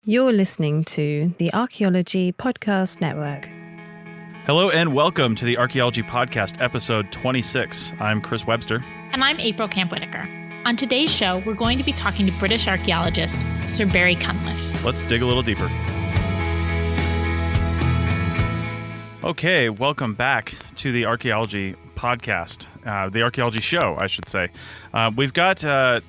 You're listening to the Archaeology Podcast Network. Hello and welcome to the Archaeology Podcast, episode 26. I'm Chris Webster. And I'm April Camp-Whitaker. On today's show, we're going to be talking to British archaeologist Sir Barry Cunliffe. Let's dig a little deeper. Okay, welcome back to the Archaeology Podcast, the Archaeology Show, I should say. We've got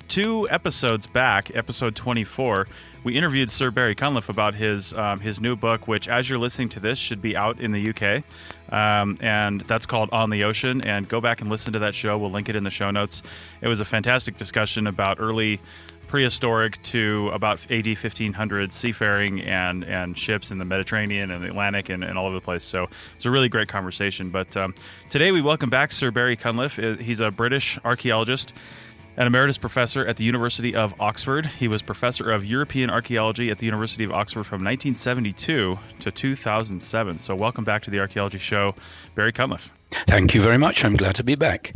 two episodes back, episode 24. We interviewed Sir Barry Cunliffe about his new book, which, as you're listening to this, should be out in the UK, and that's called On the Ocean. And go back and listen to that show. We'll link it in the show notes. It was a fantastic discussion about early prehistoric to about AD 1500 seafaring and ships in the Mediterranean and the Atlantic and all over the place. So it's a really great conversation. But today we welcome back Sir Barry Cunliffe. He's a British archaeologist, an emeritus professor at the University of Oxford. He was professor of European archaeology at the University of Oxford from 1972 to 2007. So welcome back to the Archaeology Show, Barry Cunliffe. Thank you very much. I'm glad to be back.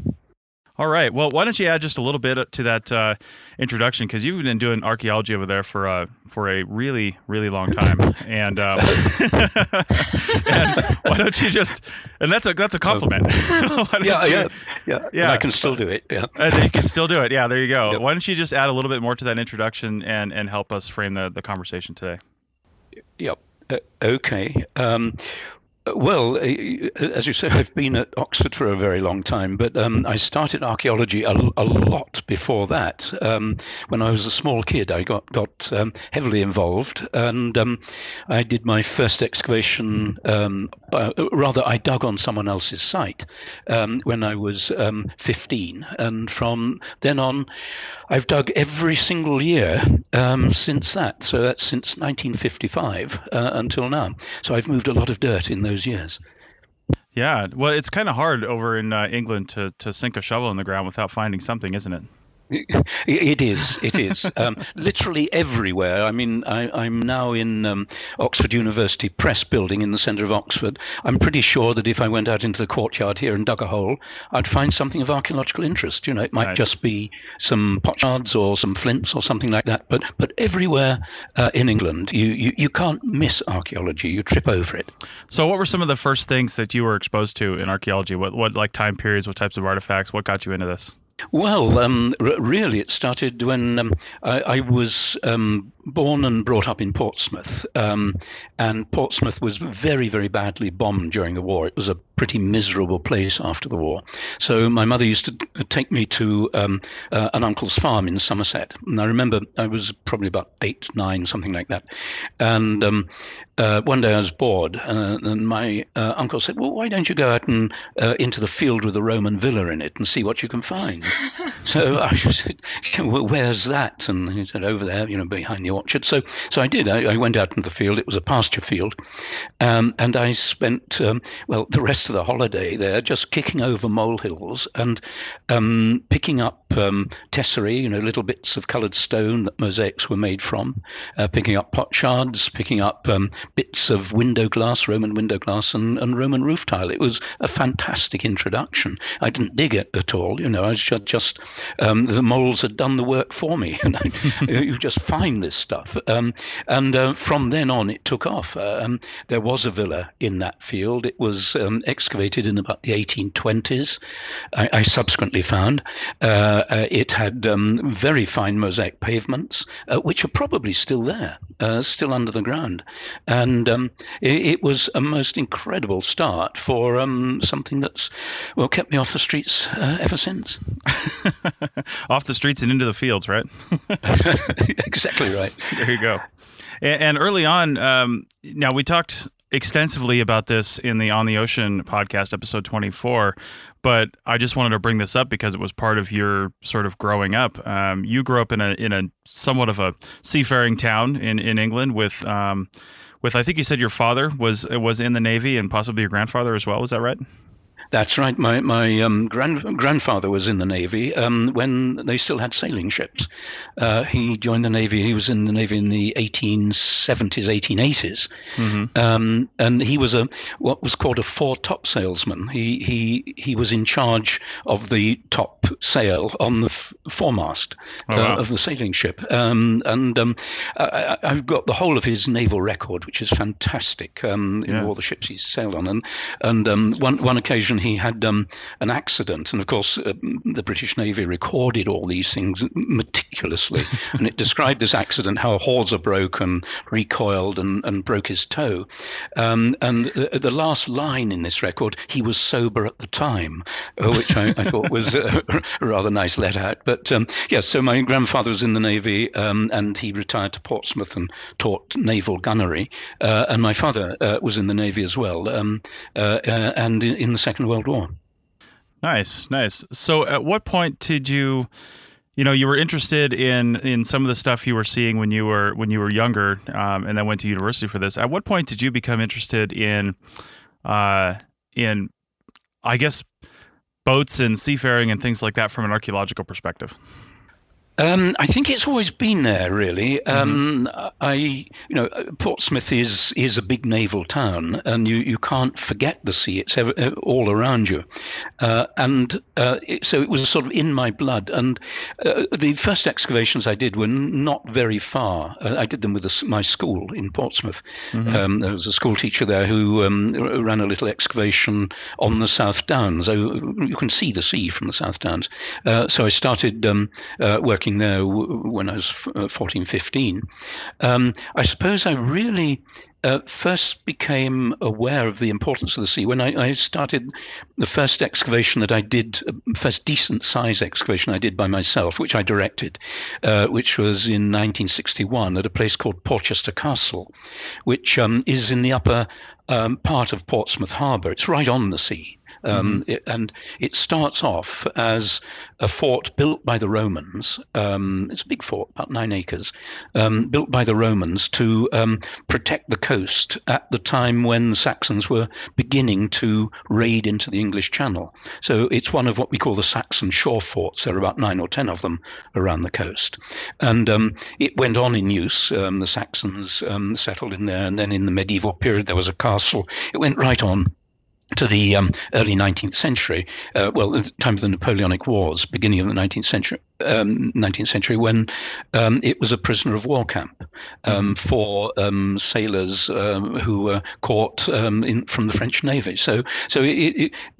All right. Well, why don't you add just a little bit to that introduction, because you've been doing archaeology over there for a really, really long time, and and why don't you just, and that's a compliment. Yeah. I can still do it. Yeah, you can still do it. Yeah, there you go. Yep. Why don't you just add a little bit more to that introduction and help us frame the conversation today? Yep. Okay. Well, as you say, I've been at Oxford for a very long time, but I started archaeology a lot before that. When I was a small kid, I got heavily involved, and I did my first excavation. I dug on someone else's site when I was 15, and from then on, I've dug every single year since that. So that's since 1955 until now. So I've moved a lot of dirt in those years. Yeah, well, it's kind of hard over in England to sink a shovel in the ground without finding something, isn't it? It is. Literally everywhere. I mean, I'm now in Oxford University Press building in the centre of Oxford. I'm pretty sure that if I went out into the courtyard here and dug a hole, I'd find something of archaeological interest. You know, it might just be some potsherds or some flints or something like that. But everywhere in England, you can't miss archaeology. You trip over it. So what were some of the first things that you were exposed to in archaeology? What like time periods, what types of artifacts, what got you into this? Well, really, it started when I was born and brought up in Portsmouth, and Portsmouth was very, very badly bombed during the war. It was a pretty miserable place after the war. So my mother used to take me to an uncle's farm in Somerset. And I remember I was probably about 8, 9, something like that. And one day I was bored, and my uncle said, "Well, why don't you go out and into the field with a Roman villa in it and see what you can find?" So I said, "Well, where's that?" And he said, "Over there, behind the orchard." So I did. I went out into the field. It was a pasture field, and I spent the rest of the holiday there just kicking over molehills and picking up tesserae, little bits of coloured stone that mosaics were made from, picking up potsherds, picking up bits of window glass, Roman window glass, and Roman roof tile. It was a fantastic introduction. I didn't dig it at all. I was just the moles had done the work for me. You just find this stuff. And from then on, it took off. There was a villa in that field. It was excavated in about the 1820s. I subsequently found it had very fine mosaic pavements, which are probably still there, still under the ground. And it was a most incredible start for something that's, kept me off the streets ever since. Off the streets and into the fields, right? Exactly right. There you go. And early on, now we talked extensively about this in the On the Ocean podcast, episode 24, but I just wanted to bring this up because it was part of your sort of growing up. You grew up in a somewhat of a seafaring town in England with I think you said your father was in the Navy and possibly your grandfather as well. Is that right? That's right. My grandfather was in the Navy when they still had sailing ships. He joined the Navy. He was in the Navy in the 1870s, 1880s, and he was what was called a fore-topsailsman. He was in charge of the top sail on the foremast of the sailing ship. I've got the whole of his naval record, which is fantastic. All the ships he's sailed on, and one occasion he had an accident, and of course the British Navy recorded all these things meticulously, and it described this accident, how a hawser broke and recoiled and broke his toe, and the last line in this record, he was sober at the time, which I thought was a rather nice let out. But so my grandfather was in the Navy, and he retired to Portsmouth and taught naval gunnery, and my father was in the Navy as well, and in the Second World War. Nice. So at what point did you were interested in some of the stuff you were seeing when you were younger, and then went to university for this? At what point did you become interested in I guess, boats and seafaring and things like that from an archaeological perspective? I think it's always been there, really. Portsmouth is a big naval town, and you can't forget the sea. It's all around you, so it was sort of in my blood. And the first excavations I did were not very far. I did them with my school in Portsmouth. There was a school teacher there who ran a little excavation on the South Downs. You can see the sea from the South Downs. So I started working there when I was 14, 15. I suppose I really first became aware of the importance of the sea when I started the first excavation that I did, first decent size excavation I did by myself, which I directed, which was in 1961 at a place called Portchester Castle, which is in the upper part of Portsmouth Harbour. It's right on the sea. And it starts off as a fort built by the Romans. It's a big fort, about 9 acres, built by the Romans to protect the coast at the time when the Saxons were beginning to raid into the English Channel. So it's one of what we call the Saxon shore forts. There are about 9 or 10 of them around the coast. And it went on in use. The Saxons settled in there, and then in the medieval period there was a castle. It went right on to the early 19th century, at the time of the Napoleonic Wars, beginning of the 19th century, when it was a prisoner of war camp for sailors who were caught from the French Navy. So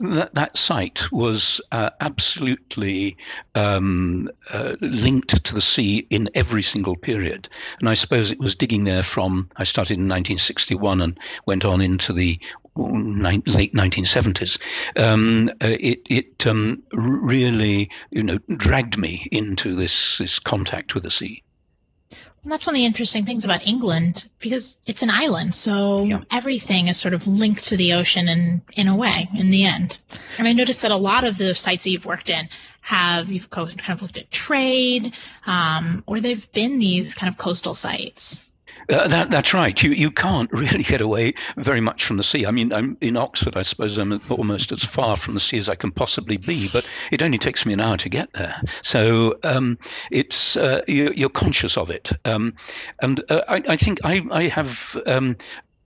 that site was absolutely linked to the sea in every single period. And I suppose it was digging there I started in 1961 and went on into the late 1970s. It really, dragged me into this contact with the sea. And that's one of the interesting things about England, because it's an island, so everything is sort of linked to the ocean in a way, in the end. And I noticed that a lot of the sites that you've worked in you've kind of looked at trade, or they've been these kind of coastal sites. That's right. You can't really get away very much from the sea. I mean, I'm in Oxford. I suppose I'm almost as far from the sea as I can possibly be, but it only takes me an hour to get there. So it's you're conscious of it, and I think I have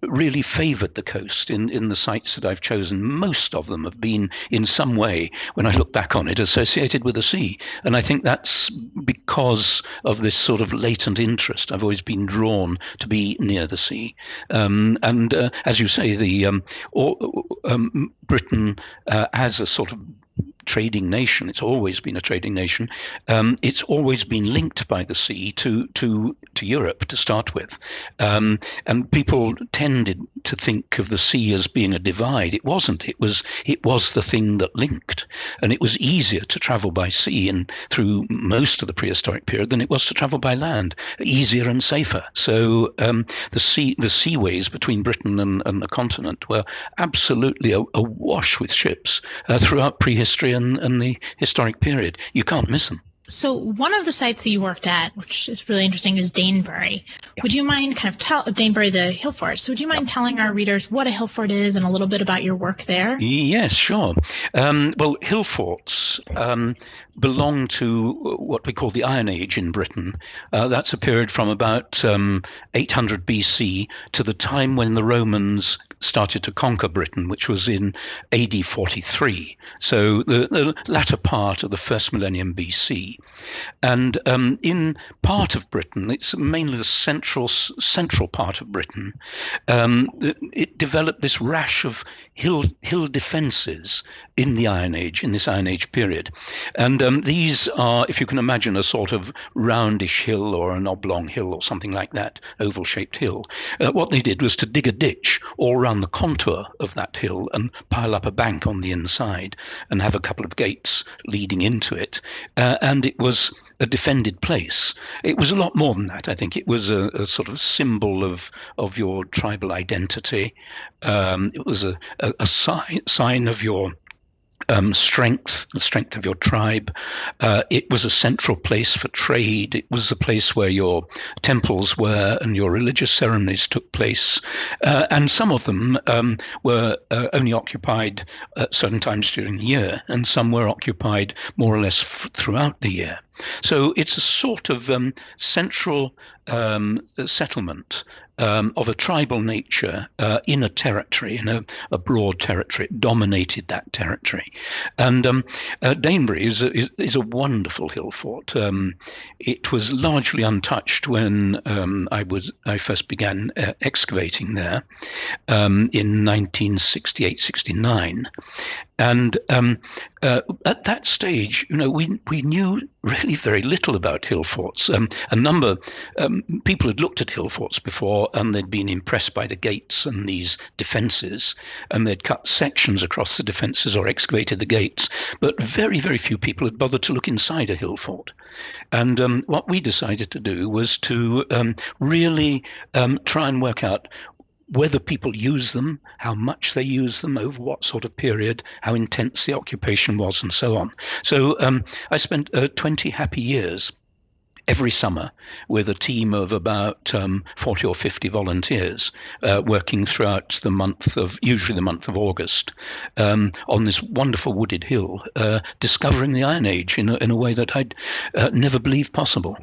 really favoured the coast in the sites that I've chosen. Most of them have been in some way, when I look back on it, associated with the sea. And I think that's because of this sort of latent interest. I've always been drawn to be near the sea. And as you say, Britain as a sort of trading nation. It's always been a trading nation. It's always been linked by the sea to Europe to start with. And people tended to think of the sea as being a divide. It wasn't. It was the thing that linked. And it was easier to travel by sea and through most of the prehistoric period than it was to travel by land. Easier and safer. So the seaways between Britain and the continent were absolutely awash with ships throughout prehistory and the historic period. You can't miss them. So one of the sites that you worked at, which is really interesting, is Danebury. Yeah. Would you mind Danebury, the hill fort. So would you mind telling our readers what a hill fort is and a little bit about your work there? Yes, sure. Well, hill forts belong to what we call the Iron Age in Britain. That's a period from about 800 BC to the time when the Romans started to conquer Britain, which was in AD 43. So the latter part of the first millennium BC. And in part of Britain, it's mainly the central part of Britain, it developed this rash of hill defences in the Iron Age, in this Iron Age period. And these are, if you can imagine, a sort of roundish hill or an oblong hill or something like that, oval-shaped hill. What they did was to dig a ditch all around the contour of that hill and pile up a bank on the inside and have a couple of gates leading into it. And it was a defended place. It was a lot more than that. I think it was a sort of symbol of your tribal identity. It was a sign of your strength, the strength of your tribe. It was a central place for trade. It was a place where your temples were and your religious ceremonies took place. And some of them were only occupied at certain times during the year, and some were occupied more or less throughout the year. So it's a sort of central settlement of a tribal nature in a territory, in a broad territory. It dominated that territory. And Danebury is a wonderful hill fort. It was largely untouched when I first began excavating there in 1968-69. And at that stage, we knew really very little about hill forts. A number people had looked at hill forts before, and they'd been impressed by the gates and these defences, and they'd cut sections across the defences or excavated the gates. But very, very few people had bothered to look inside a hill fort. And what we decided to do was to really try and work out whether people use them, how much they use them, over what sort of period, how intense the occupation was, and so on. So I spent 20 happy years every summer with a team of about 40 or 50 volunteers working throughout usually the month of August, on this wonderful wooded hill, discovering the Iron Age in a way that I'd never believed possible.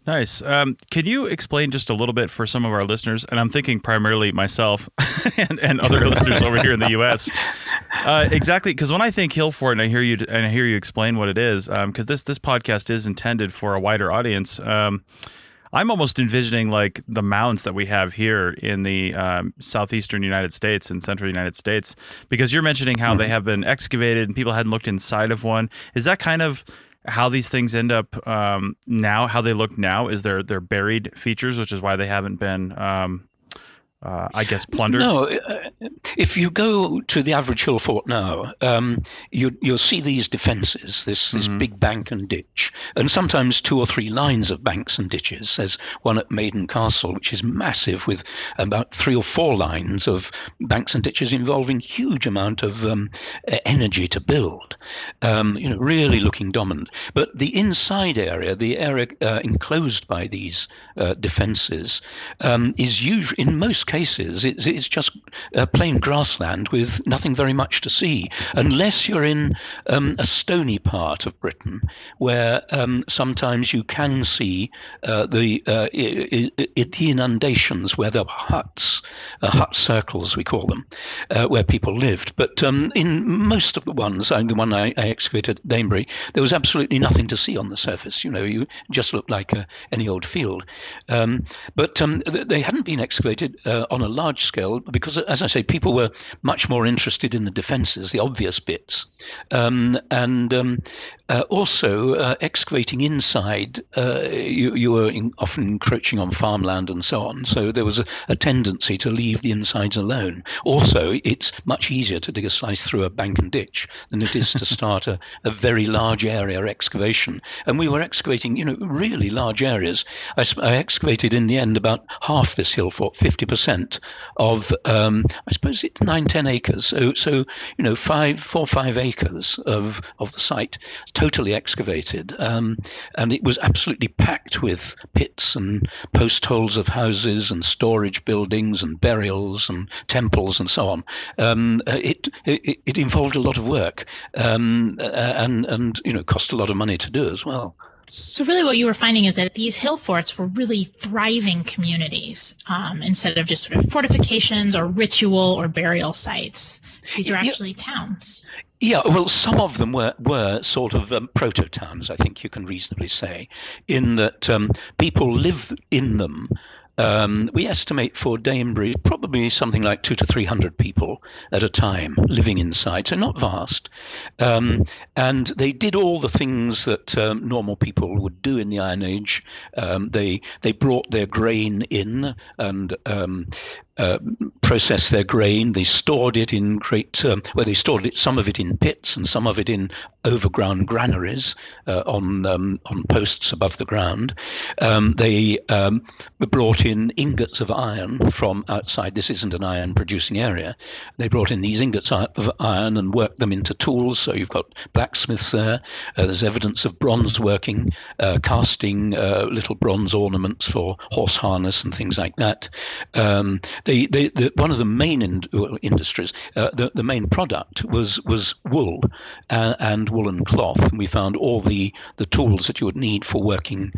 Nice. Can you explain just a little bit for some of our listeners, and I'm thinking primarily myself and other listeners over here in the U.S. Exactly, because when I think hill fort and I hear you explain what it is, because this podcast is intended for a wider audience. I'm almost envisioning like the mounds that we have here in the southeastern United States and central United States, because you're mentioning how they have been excavated and people hadn't looked inside of one. Is that kind of how these things end up now, how they look now? Is they're buried features, which is why they haven't been, I guess, plundered? No, if you go to the average hill fort now, you'll see these defences, this big bank and ditch, and sometimes 2 or 3 lines of banks and ditches. There's one at Maiden Castle, which is massive, with about 3 or 4 lines of banks and ditches involving huge amount of energy to build, really looking dominant. But the inside area, the area enclosed by these defences, is usually, in most cases, it's just plain grassland with nothing very much to see, unless you're in a stony part of Britain, where sometimes you can see the inundations, where there are huts, hut circles we call them, where people lived. But in most of the ones, the one I excavated at Danebury, there was absolutely nothing to see on the surface. You just looked like any old field. But they hadn't been excavated on a large scale because, as I say, people were much more interested in the defences, the obvious bits, and also excavating inside. You were often encroaching on farmland and so on, so there was a tendency to leave the insides alone. Also, it's much easier to dig a slice through a bank and ditch than it is to start a very large area excavation. And we were excavating, really large areas. I excavated in the end about half this hill fort, 50% 50% of, I suppose it's 9-10 acres. So 4 or 5 acres of the site totally excavated. And it was absolutely packed with pits and post holes of houses and storage buildings and burials and temples and so on. It involved a lot of work and cost a lot of money to do as well. So really what you were finding is that these hill forts were really thriving communities instead of just sort of fortifications or ritual or burial sites. These are actually towns. Yeah, well, some of them were sort of proto-towns, I think you can reasonably say, in that people live in them. We estimate for Danebury probably something like 200 to 300 people at a time living inside, so not vast. And they did all the things that normal people would do in the Iron Age. They brought their grain in and processed their grain. They stored it in they stored it, some of it in pits and some of it in overground granaries on posts above the ground. They brought in ingots of iron from outside. This isn't an iron producing area. They brought in these ingots of iron and worked them into tools. So you've got blacksmiths there. There's evidence of bronze working, casting little bronze ornaments for horse harness and things like that. One of the main industries, the main product was wool and woolen cloth. And we found all the tools that you would need for working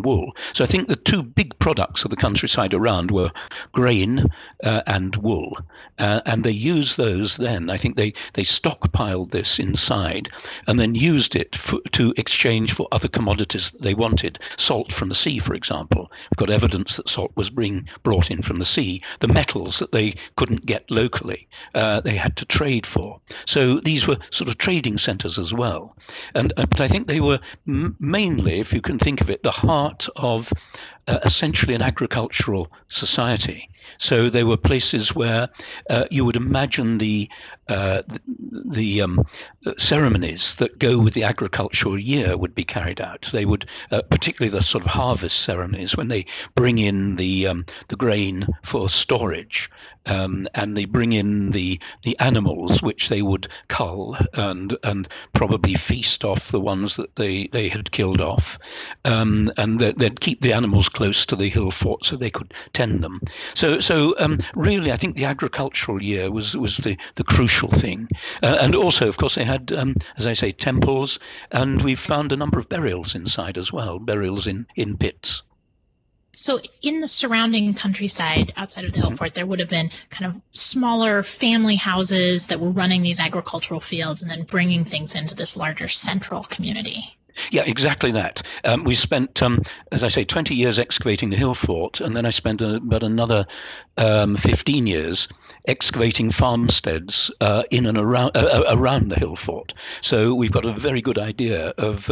wool. So I think the two big products of the countryside around were grain and wool. And they used those then. I think they stockpiled this inside and then used it to exchange for other commodities that they wanted. Salt from the sea, for example. We've got evidence that salt was brought in from the sea. The metals that they couldn't get locally, they had to trade for. So these were sort of trading centers as well. But I think they were mainly, if you can think of it, the heart of essentially an agricultural society. So they were places where you would imagine the ceremonies that go with the agricultural year would be carried out. They would, particularly the sort of harvest ceremonies, when they bring in the grain for storage, and they bring in the animals which they would cull and probably feast off the ones that they had killed off, and they'd keep the animals close to the hill fort so they could tend them. So really, I think the agricultural year was the crucial thing. And also, of course, they had, as I say, temples, and we've found a number of burials inside as well, burials in pits. So in the surrounding countryside outside of the hill fort, there would have been kind of smaller family houses that were running these agricultural fields and then bringing things into this larger central community. Yeah, exactly that. We spent, as I say, 20 years excavating the hill fort, and then I spent about another 15 years excavating farmsteads in and around the hill fort. So we've got a very good idea of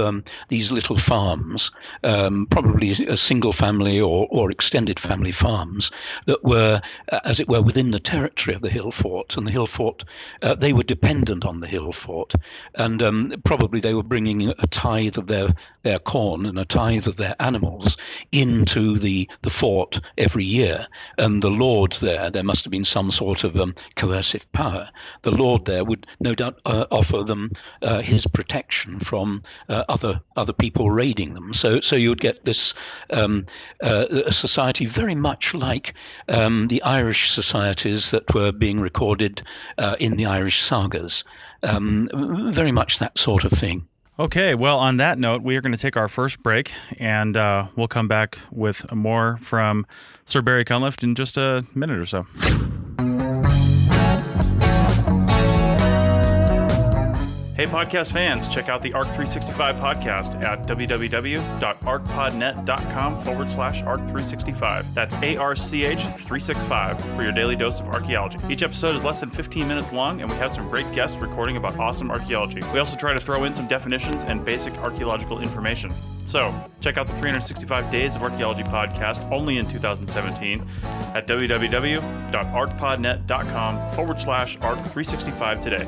these little farms, probably a single family or extended family farms that were, as it were, within the territory of the hill fort. And the hill fort, they were dependent on the hill fort, and probably they were bringing a tithe of their corn and a tithe of their animals into the fort every year. And the Lord there must have been some sort of coercive power. The Lord there would no doubt offer them his protection from other people raiding them. So you would get this a society very much like the Irish societies that were being recorded in the Irish sagas. Very much that sort of thing. Okay, well, on that note, we are going to take our first break, and we'll come back with more from Sir Barry Cunliffe in just a minute or so. Hey, podcast fans, check out the ARC365 podcast at www.arcpodnet.com/ARC365. That's ARCH365 for your daily dose of archaeology. Each episode is less than 15 minutes long, and we have some great guests recording about awesome archaeology. We also try to throw in some definitions and basic archaeological information. So, check out the 365 Days of Archaeology podcast only in 2017 at www.arcpodnet.com/ARC365 today.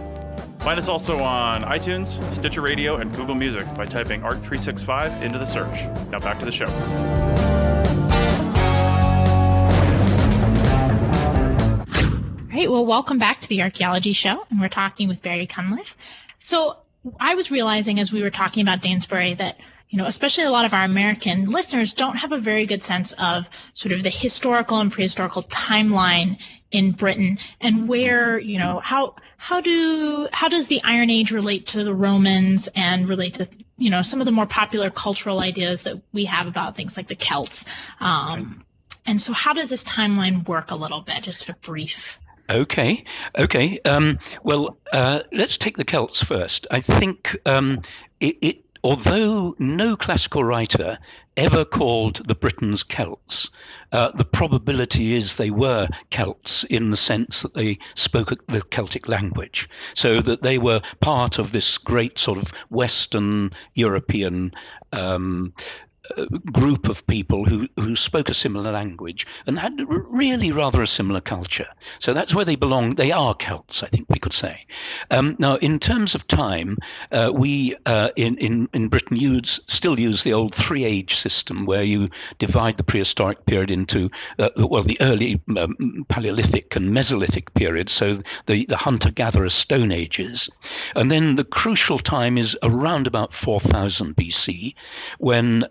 Find us also on iTunes, Stitcher Radio, and Google Music by typing ARC365 into the search. Now back to the show. Great. Well, welcome back to the Archaeology Show, and we're talking with Barry Cunliffe. So I was realizing as we were talking about Danesbury that, especially a lot of our American listeners don't have a very good sense of sort of the historical and prehistorical timeline in Britain, and where, how does the Iron Age relate to the Romans and relate to, some of the more popular cultural ideas that we have about things like the Celts. And so how does this timeline work a little bit? Just a brief. Okay. Well, let's take the Celts first. I think although no classical writer ever called the Britons Celts, the probability is they were Celts in the sense that they spoke the Celtic language, so that they were part of this great sort of Western European group of people who spoke a similar language and had really rather a similar culture. So that's where they belong. They are Celts, I think we could say. Now, in terms of time, we in Britain still use the old three-age system, where you divide the prehistoric period into the early Paleolithic and Mesolithic periods, so the hunter-gatherer Stone Ages, and then the crucial time is around about 4000 BC, when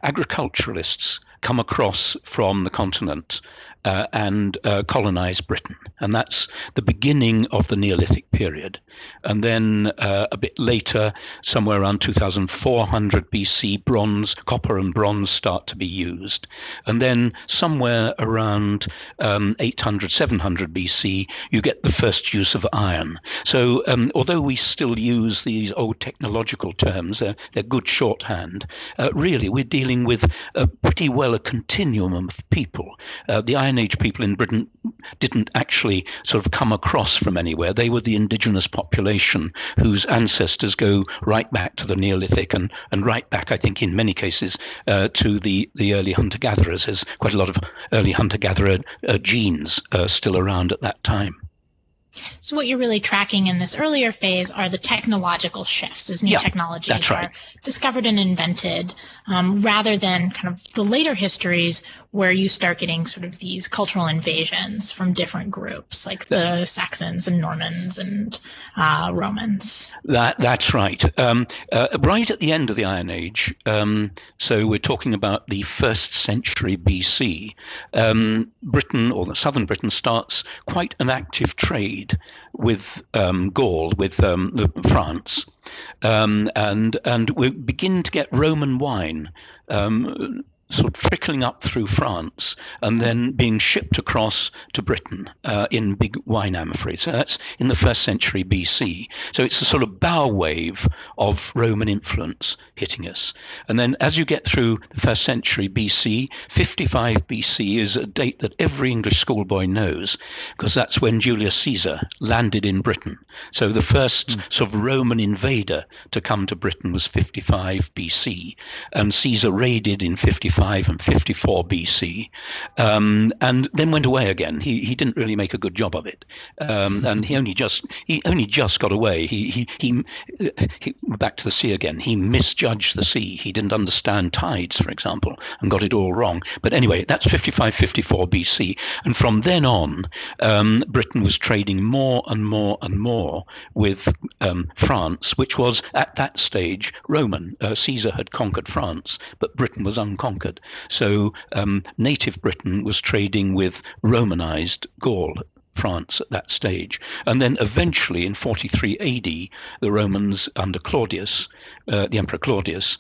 agriculturalists come across from the continent and colonize Britain. And that's the beginning of the Neolithic period. And then a bit later, somewhere around 2400 BC, copper and bronze start to be used. And then somewhere around 800, 700 BC, you get the first use of iron. So although we still use these old technological terms, they're good shorthand, really we're dealing with pretty well a continuum of people. The Iron Age people in Britain didn't actually sort of come across from anywhere. They were the indigenous population whose ancestors go right back to the Neolithic and right back, I think, in many cases, to the early hunter-gatherers. There's quite a lot of early hunter-gatherer genes still around at that time. So what you're really tracking in this earlier phase are the technological shifts as new technologies are discovered and invented, rather than kind of the later histories where you start getting sort of these cultural invasions from different groups, like the Saxons and Normans and Romans. That's right. Right at the end of the Iron Age, so we're talking about the 1st century BC, Britain, or the southern Britain, starts quite an active trade with Gaul, with France, and we begin to get Roman wine sort of trickling up through France and then being shipped across to Britain in big wine amphorae. So that's in the 1st century BC. So it's a sort of bow wave of Roman influence hitting us. And then as you get through the 1st century BC, 55 BC is a date that every English schoolboy knows, because that's when Julius Caesar landed in Britain. So the first sort of Roman invader to come to Britain was 55 BC, and Caesar raided in 55 and 54 BC, and then went away again. He didn't really make a good job of it, and he only just got away. He back to the sea again. He misjudged the sea. He didn't understand tides, for example, and got it all wrong. But anyway, that's 55, 54 BC, and from then on, Britain was trading more and more and more with France, which was at that stage Roman. Caesar had conquered France, but Britain was unconquered. So native Britain was trading with Romanized Gaul, France, at that stage. And then eventually in 43 AD, the Romans under Claudius, the Emperor Claudius,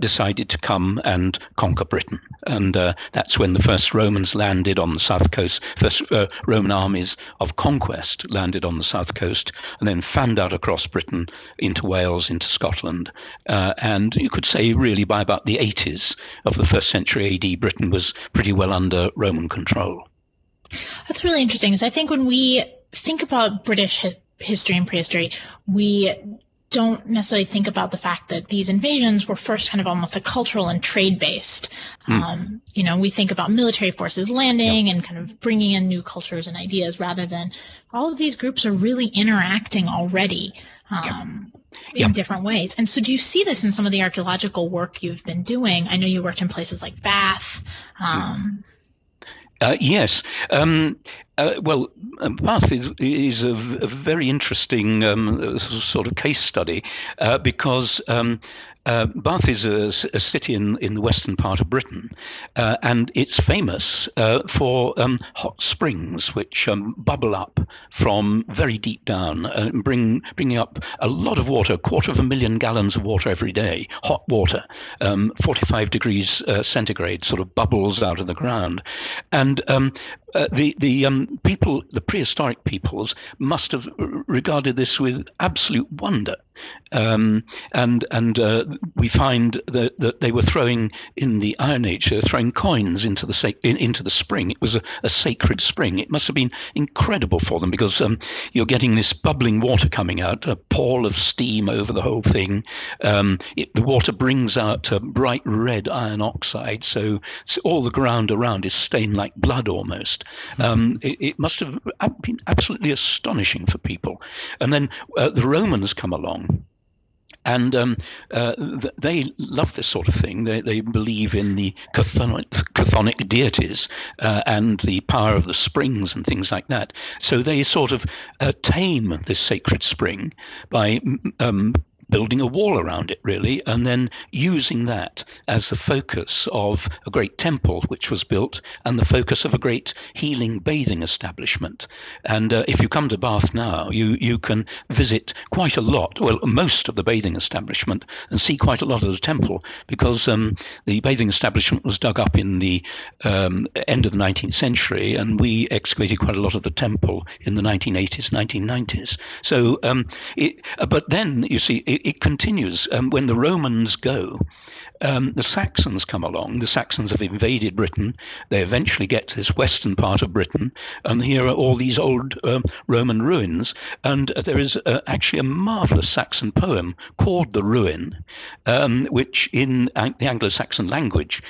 decided to come and conquer Britain. And that's when the first Romans landed on the south coast. First Roman armies of conquest landed on the south coast and then fanned out across Britain into Wales, into Scotland. And you could say really by about the 80s of the 1st century AD, Britain was pretty well under Roman control. That's really interesting, because I think when we think about British history and prehistory, we don't necessarily think about the fact that these invasions were first kind of almost a cultural and trade-based. We think about military forces landing and kind of bringing in new cultures and ideas, rather than all of these groups are really interacting already in different ways. And so do you see this in some of the archaeological work you've been doing? I know you worked in places like Bath. Yes. Bath is a very interesting sort of case study because Bath is a city in the western part of Britain, and it's famous for hot springs which bubble up from very deep down, bringing up a lot of water, 250,000 gallons of water every day, hot water, 45 degrees centigrade, sort of bubbles out of the ground. And the prehistoric peoples must have regarded this with absolute wonder. And we find that they were throwing in the Iron Age, they were throwing coins into the spring. It was a sacred spring. It must have been incredible for them because you're getting this bubbling water coming out, a pall of steam over the whole thing. The water brings out bright red iron oxide, so all the ground around is stained like blood almost. It must have been absolutely astonishing for people. And then the Romans come along. And they love this sort of thing. They believe in the chthonic deities and the power of the springs and things like that. So they sort of tame this sacred spring by building a wall around it, really, and then using that as the focus of a great temple which was built and the focus of a great healing bathing establishment. And if you come to Bath now, you can visit quite a lot, well, most of the bathing establishment, and see quite a lot of the temple, because the bathing establishment was dug up in the end of the 19th century, and we excavated quite a lot of the temple in the 1980s, 1990s. So, but then, you see, it continues. When the Romans go, the Saxons come along. The Saxons have invaded Britain. They eventually get to this western part of Britain, and here are all these old Roman ruins. And there is actually a marvelous Saxon poem called The Ruin, which in the Anglo-Saxon language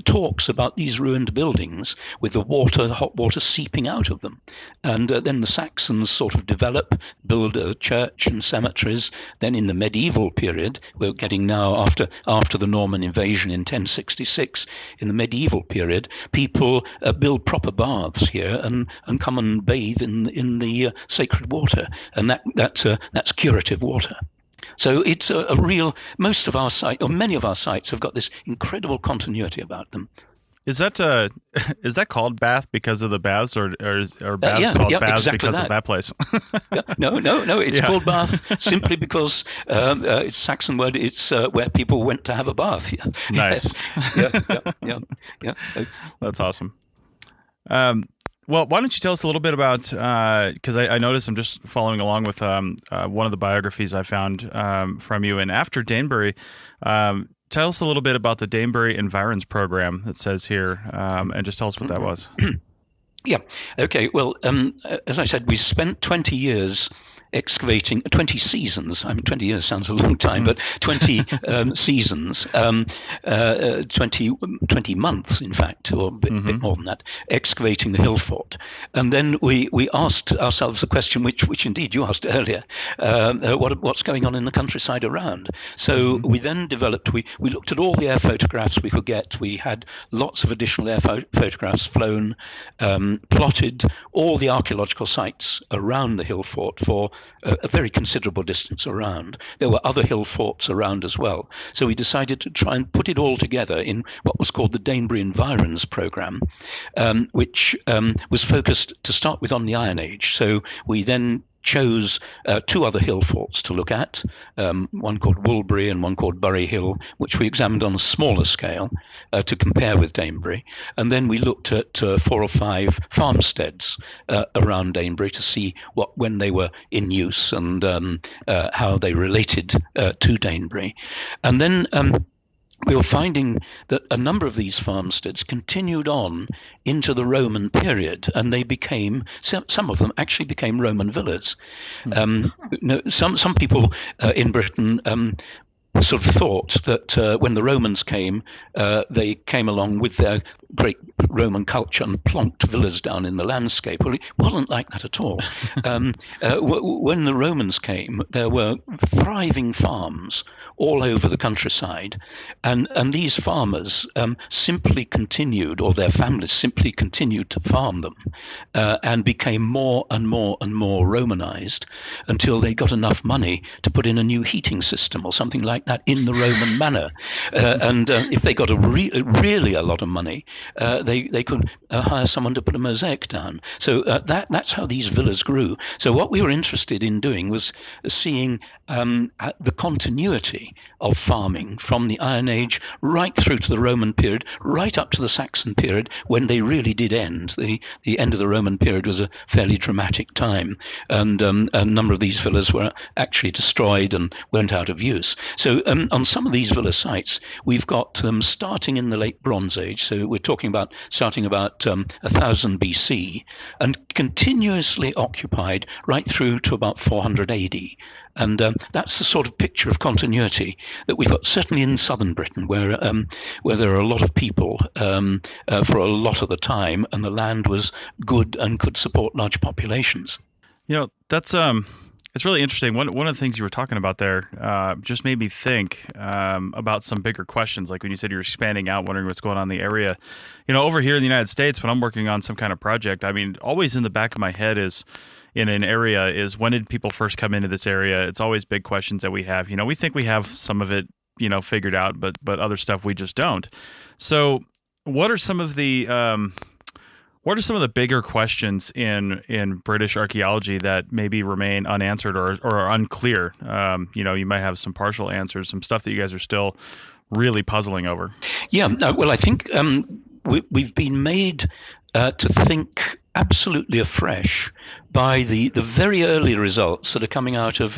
talks about these ruined buildings with the hot water seeping out of them. And then the Saxons sort of build a church and cemeteries. Then in the medieval period, we're getting now after the Norman invasion in 1066, in the medieval period, people build proper baths here and come and bathe in the sacred water, and that's curative water. So it's a real. Most of our sites, or many of our sites, have got this incredible continuity about them. Is that called Bath because of the baths, or baths called baths exactly because of that place? No. It's called Bath simply because it's a Saxon word. It's where people went to have a bath. Yeah. Nice. Yeah. That's awesome. Well, why don't you tell us a little bit about, because I noticed I'm just following along with one of the biographies I found from you, and after Danebury, tell us a little bit about the Danebury Environs program that says here, and just tell us what that was. Yeah. Okay. Well, as I said, we spent 20 years excavating 20 seasons. I mean, 20 years sounds a long time, but 20 seasons, 20 months, in fact, or a bit more than that, excavating the hill fort. And then we asked ourselves the question, which indeed you asked earlier, what's going on in the countryside around? So we then developed, we looked at all the air photographs we could get. We had lots of additional air photographs flown, plotted all the archaeological sites around the hill fort for a very considerable distance around. There were other hill forts around as well. So we decided to try and put it all together in what was called the Danebury Environs program, which was focused to start with on the Iron Age. So we then chose two other hill forts to look at, one called Woolbury and one called Bury Hill, which we examined on a smaller scale to compare with Danebury. And then we looked at 4 or 5 farmsteads around Danebury to see when they were in use and how they related to Danebury. And then we were finding that a number of these farmsteads continued on into the Roman period, and they became, some of them actually became Roman villas. Some people in Britain sort of thought that when the Romans came, they came along with their great Roman culture and plonked villas down in the landscape. Well, it wasn't like that at all. When the Romans came, there were thriving farms all over the countryside, and these farmers simply continued, or their families simply continued to farm them, and became more and more and more Romanized until they got enough money to put in a new heating system or something like that in the Roman manner. And if they got really a lot of money, they could hire someone to put a mosaic down. So that's how these villas grew. So what we were interested in doing was seeing the continuity of farming from the Iron Age right through to the Roman period, right up to the Saxon period, when they really did end. The end of the Roman period was a fairly dramatic time, and a number of these villas were actually destroyed and went out of use. So on some of these villa sites, we've got them starting in the late Bronze Age. So we're talking about starting about 1000 BC and continuously occupied right through to about 400 AD. And that's the sort of picture of continuity that we've got, certainly in southern Britain, where there are a lot of people for a lot of the time, and the land was good and could support large populations. That's it's really interesting. One of the things you were talking about there just made me think about some bigger questions. Like when you said you're expanding out, wondering what's going on in the area. Over here in the United States, when I'm working on some kind of project, I mean, always in the back of my head is, in an area, is when did people first come into this area? It's always big questions that we have. We think we have some of it, figured out, but other stuff we just don't. So what are some of the bigger questions in British archaeology that maybe remain unanswered or are unclear? You might have some partial answers, some stuff that you guys are still really puzzling over. Yeah, well, I think we've been made to think absolutely afresh by the very early results that are coming out of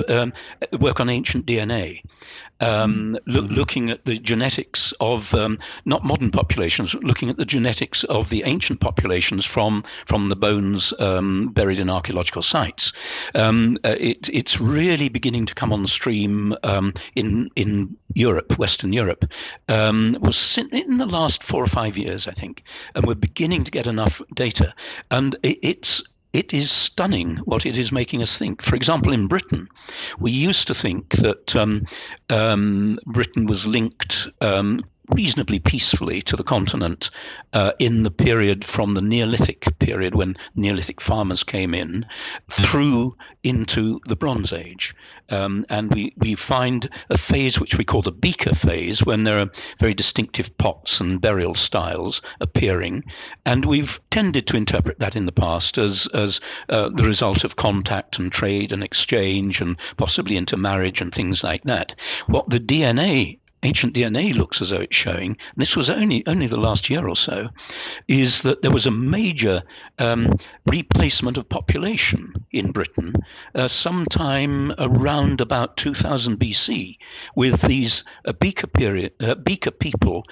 work on ancient DNA. Looking at the genetics of not modern populations, looking at the genetics of the ancient populations from the bones buried in archaeological sites. It's really beginning to come on stream in Europe, Western Europe, was in the last 4 or 5 years, I think, and we're beginning to get enough data, and it is stunning what it is making us think. For example, in Britain, we used to think that Britain was linked reasonably peacefully to the continent in the period from the Neolithic period, when Neolithic farmers came in, through into the Bronze Age. And we find a phase which we call the beaker phase, when there are very distinctive pots and burial styles appearing. And we've tended to interpret that in the past as the result of contact and trade and exchange and possibly intermarriage and things like that. What the ancient DNA looks as though it's showing, and this was only the last year or so, is that there was a major replacement of population in Britain sometime around about 2000 BC, with these beaker people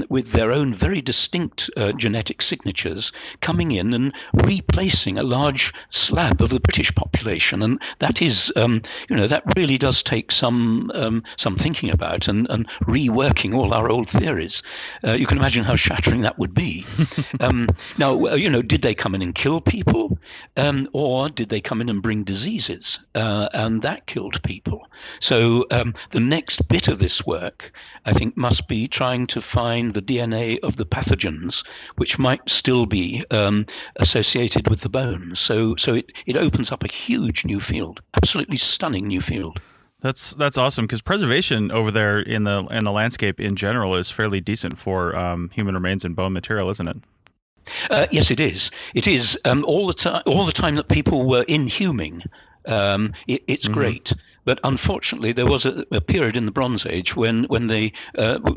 with their own very distinct genetic signatures coming in and replacing a large slab of the British population. And that is, that really does take some thinking about and reworking all our old theories. You can imagine how shattering that would be. Now, did they come in and kill people, or did they come in and bring diseases, and that killed people? So the next bit of this work, I think, must be trying to find the DNA of the pathogens, which might still be associated with the bones. So it opens up a huge new field, absolutely stunning new field. That's awesome, because preservation over there in the landscape in general is fairly decent for human remains and bone material, isn't it? Yes, it is. It is all the time that people were inhuming. It's great, but unfortunately there was a period in the Bronze Age when the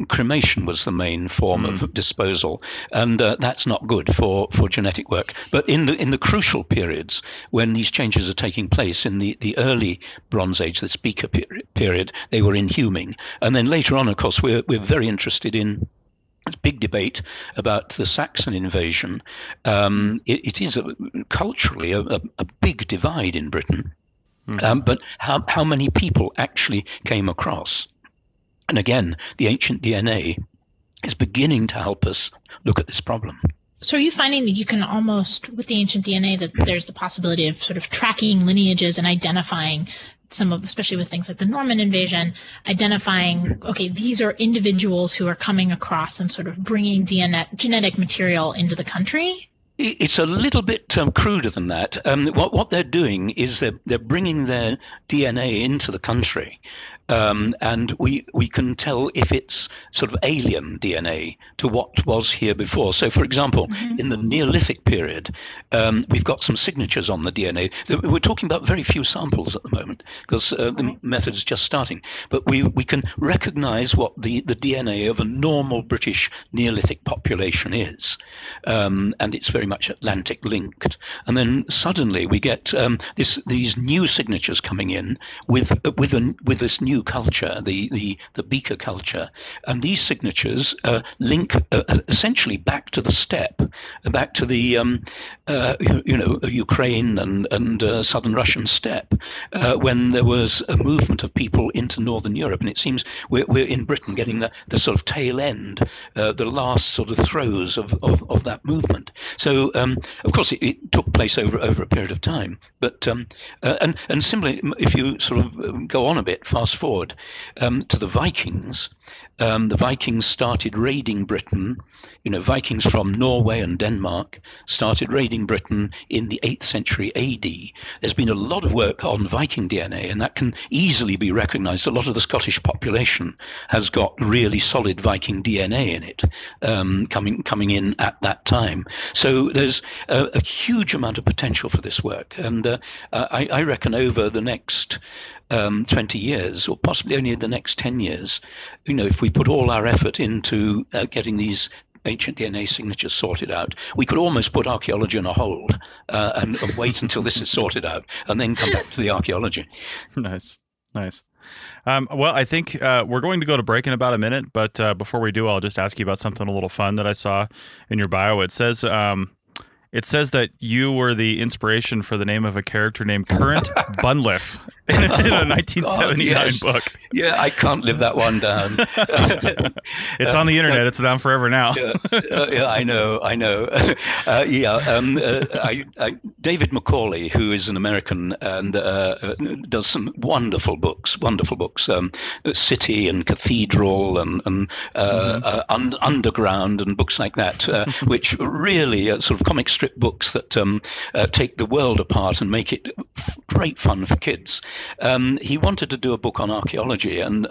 cremation was the main form of disposal, and that's not good for genetic work. But in the crucial periods when these changes are taking place, in the early Bronze Age, the beaker period, they were inhuming, and then later on, of course, we're very interested in. There's big debate about the Saxon invasion. It is culturally a big divide in Britain, but how many people actually came across? And again, the ancient DNA is beginning to help us look at this problem. So are you finding that you can almost, with the ancient DNA, that there's the possibility of sort of tracking lineages and identifying some of, especially with things like the Norman invasion, identifying, okay, these are individuals who are coming across and sort of bringing genetic material into the country? It's a little bit cruder than that. What they're doing is they're bringing their DNA into the country. And we can tell if it's sort of alien DNA to what was here before. So, for example, in the Neolithic period, we've got some signatures on the DNA. We're talking about very few samples at the moment because the method is just starting. But we can recognize what the DNA of a normal British Neolithic population is. And it's very much Atlantic linked. And then suddenly we get these new signatures coming in with this new culture, the beaker culture, and these signatures link essentially back to the steppe, back to the Ukraine and southern Russian steppe, when there was a movement of people into northern Europe, and it seems we're in Britain getting the sort of tail end, the last sort of throes of that movement. So of course it took place over a period of time, but and similarly, if you sort of go on a bit, fast forward to the Vikings. The Vikings started raiding Britain. Vikings from Norway and Denmark started raiding Britain in the 8th century AD. There's been a lot of work on Viking DNA, and that can easily be recognized. A lot of the Scottish population has got really solid Viking DNA in it, coming in at that time. So there's a huge amount of potential for this work. And I reckon over the next 20 years, or possibly only the next 10 years, if we put all our effort into getting these ancient DNA signatures sorted out, we could almost put archaeology on a hold and wait until this is sorted out and then come back to the archaeology. Nice. Well, I think we're going to go to break in about a minute, but before we do, I'll just ask you about something a little fun that I saw in your bio. It says that you were the inspiration for the name of a character named Current Cunliffe in a 1979 book. Yeah, I can't live that one down. It's on the internet. It's down forever now. Yeah, I know. David Macaulay, who is an American and does some wonderful books, City and Cathedral and Underground and books like that, which really are sort of comic strip books that take the world apart and make it great fun for kids. He wanted to do a book on archaeology, and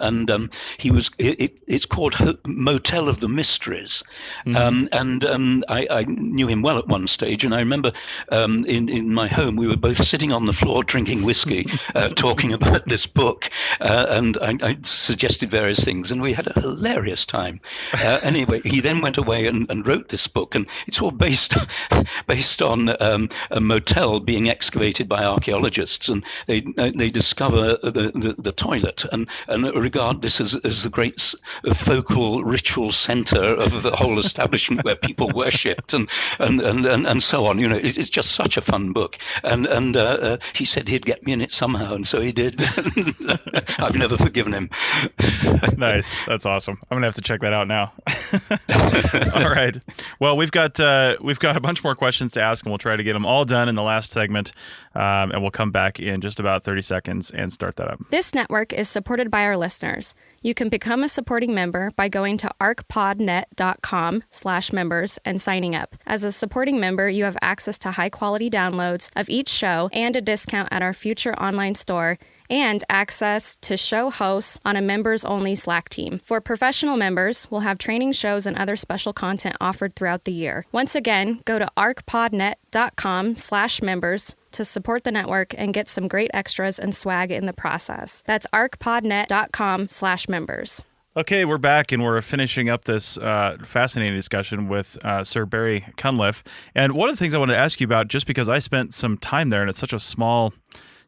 it's called Motel of the Mysteries. I knew him well at one stage, and I remember in my home we were both sitting on the floor drinking whiskey, talking about this book, and I suggested various things, and we had a hilarious time. Anyway, he then went away and wrote this book, and it's all based on a motel being excavated by archaeologists, and they discover the toilet and regard this as the great focal ritual center of the whole establishment where people worshipped and so on. It's just such a fun book, and he said he'd get me in it somehow, and so he did. I've never forgiven him. Nice, that's awesome. I'm gonna have to check that out now. All right. Well, we've got a bunch more questions to ask, and we'll try to get them all done in the last segment, and we'll come back in just about 30 seconds and start that up. This network is supported by our listeners. You can become a supporting member by going to arcpodnet.com/members and signing up. As a supporting member, you have access to high-quality downloads of each show and a discount at our future online store, and access to show hosts on a members-only Slack team. For professional members, we'll have training shows and other special content offered throughout the year. Once again, go to arcpodnet.com/members to support the network and get some great extras and swag in the process. That's arcpodnet.com/members. Okay, we're back, and we're finishing up this fascinating discussion with Sir Barry Cunliffe. And one of the things I wanted to ask you about, just because I spent some time there, and it's such a small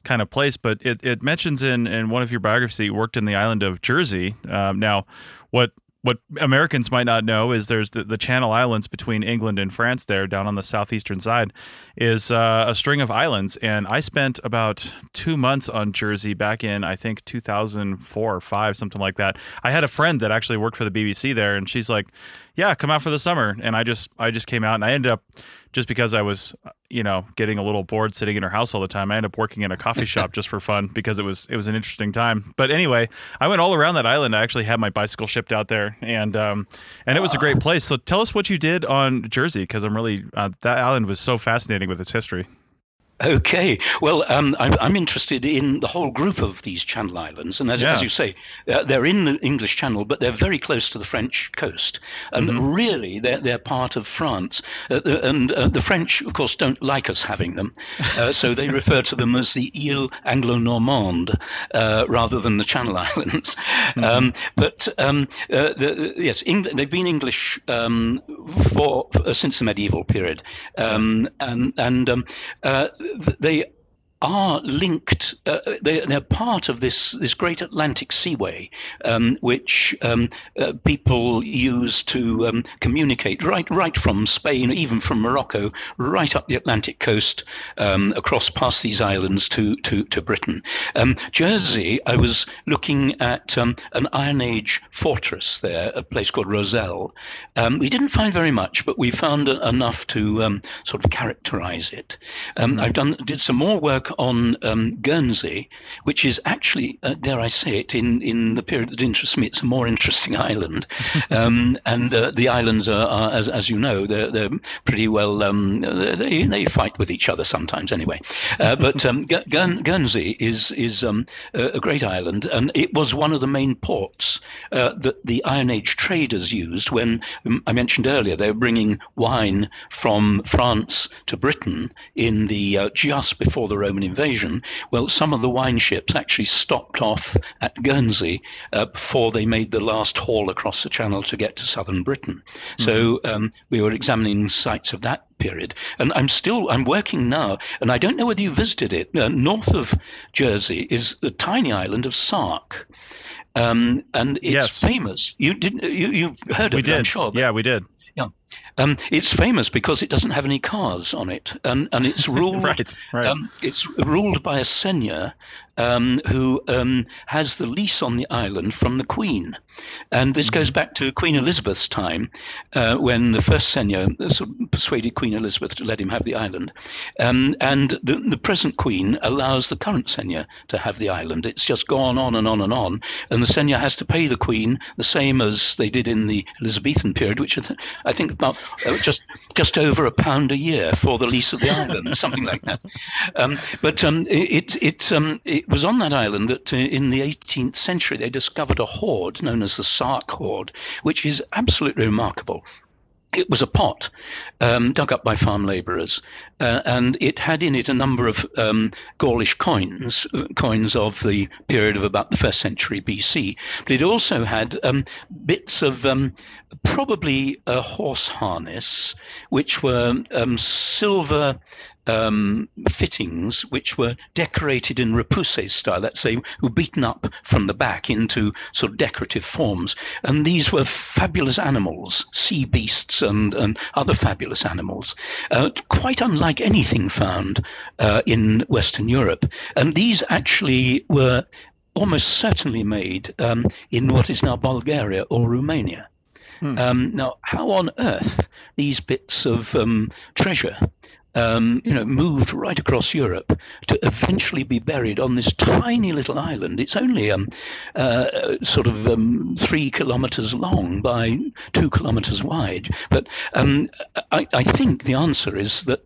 kind of place, but it mentions in one of your biographies that you worked in the island of Jersey. Now, what what Americans might not know is there's the Channel Islands between England and France there down on the southeastern side is a string of islands. And I spent about 2 months on Jersey back in, I think, 2004 or 5, something like that. I had a friend that actually worked for the BBC there, and she's like, yeah, come out for the summer. And I just came out, and I ended up, just because I was, getting a little bored sitting in her house all the time, I ended up working in a coffee shop just for fun because it was an interesting time. But anyway, I went all around that island. I actually had my bicycle shipped out there, and it was a great place. So tell us what you did on Jersey, because I'm really that island was so fascinating with its history. Okay. Well, I'm interested in the whole group of these Channel Islands. And as you say, they're in the English Channel, but they're very close to the French coast. And really, they're part of France. And the French, of course, don't like us having them. So they refer to them as the Île Anglo-Normande rather than the Channel Islands. Yes, they've been English for since the medieval period. They are linked. They're part of this great Atlantic Seaway, which people use to communicate right from Spain, even from Morocco, right up the Atlantic coast, across past these islands to Britain. Jersey, I was looking at an Iron Age fortress there, a place called Roselle. We didn't find very much, but we found enough to sort of characterize it. I did some more work on Guernsey, which is actually, dare I say it, in the period that interests me, it's a more interesting island. And the islands are as you know, they're pretty well, they fight with each other sometimes anyway. But Guernsey is a great island, and it was one of the main ports that the Iron Age traders used when, I mentioned earlier, they were bringing wine from France to Britain in the just before the Roman invasion. Well, some of the wine ships actually stopped off at Guernsey before they made the last haul across the Channel to get to southern Britain. So we were examining sites of that period, and I'm working now, and I don't know whether you visited it. North of Jersey is the tiny island of Sark, and it's famous. You've heard of it, I'm sure. Yeah, we did. Yeah. It's famous because it doesn't have any cars on it, and it's ruled right. It's ruled by a seigneur who has the lease on the island from the Queen, and this goes back to Queen Elizabeth's time, when the first seigneur sort of persuaded Queen Elizabeth to let him have the island, and the present Queen allows the current seigneur to have the island. It's just gone on and on and on, and the seigneur has to pay the Queen the same as they did in the Elizabethan period, which I think about just over £1 a year for the lease of the island, or something like that. But it was on that island that in the 18th century they discovered a hoard known as the Sark hoard, which is absolutely remarkable. It was a pot dug up by farm labourers, and it had in it a number of Gaulish coins of the period of about the 1st century BC. But it also had bits of probably a horse harness, which were silver fittings, which were decorated in repoussé style, let's say, were beaten up from the back into sort of decorative forms. And these were fabulous animals, sea beasts and other fabulous animals, quite unlike anything found in Western Europe. And these actually were almost certainly made in what is now Bulgaria or Romania. Now, how on earth these bits of treasure moved right across Europe to eventually be buried on this tiny little island. It's only 3 kilometers long by 2 kilometers wide. But I think the answer is that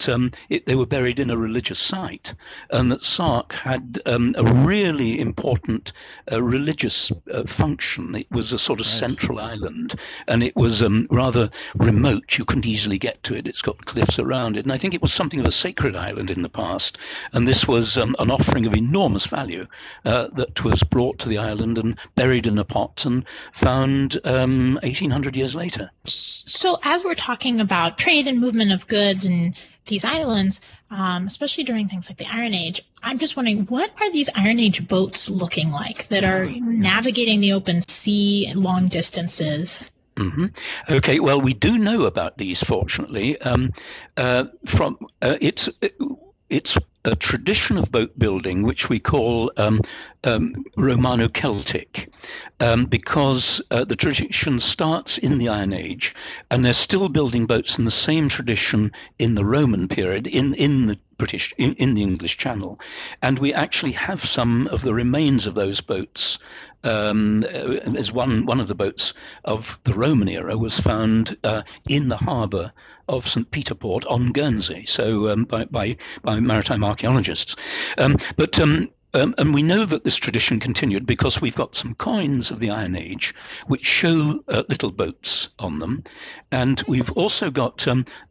they were buried in a religious site, and that Sark had a really important religious function. It was a sort of central island, and it was rather remote. You couldn't easily get to it. It's got cliffs around it, and I think it was something of a sacred island in the past, and this was an offering of enormous value that was brought to the island and buried in a pot and found 1,800 years later. So as we're talking about trade and movement of goods and these islands, especially during things like the Iron Age. I'm just wondering, what are these Iron Age boats looking like that are navigating the open sea long distances? Mm-hmm. Okay, well, we do know about these, fortunately. It's a tradition of boat building which we call Romano-Celtic, because the tradition starts in the Iron Age, and they're still building boats in the same tradition in the Roman period, in the English Channel, and we actually have some of the remains of those boats. There's one of the boats of the Roman era was found in the harbour of St. Peter Port on Guernsey, so by maritime archaeologists. And we know that this tradition continued because we've got some coins of the Iron Age which show little boats on them. And we've also got